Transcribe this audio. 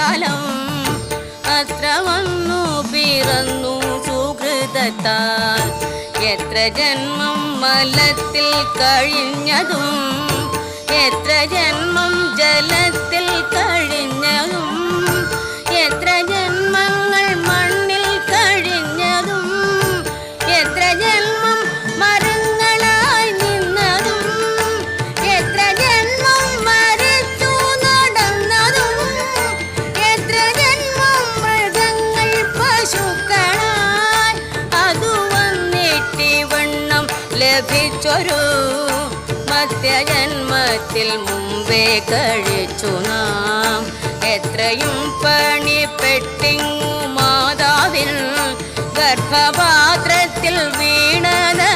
കാലം അത്ര വന്നു പിറന്നു സുഹൃതത്താൽ എത്ര ജന്മം മലത്തിൽ കഴിഞ്ഞതും എത്ര ജന്മം ജലത്തിൽ കഴിഞ്ഞതും എത്ര ജന്മങ്ങൾ മണ്ണിൽ കഴിഞ്ഞതും എത്ര ജന്മം മരങ്ങളായി നിന്നതും എത്ര ജന്മം മരിച്ചു നടന്നതും എത്ര ജന്മം മൃഗങ്ങൾ പശുക്കളായി അതു വന്നിട്ടി വണ്ണം ലഭിച്ചൊരു മധ്യജന്മത്തിൽ മുമ്പേ കഴിച്ചു നാം എത്രയും പണിപ്പെട്ടിങ്ങു മാതാവിൽ ഗർഭപാത്രത്തിൽ വീണതറിഞ്ഞാലും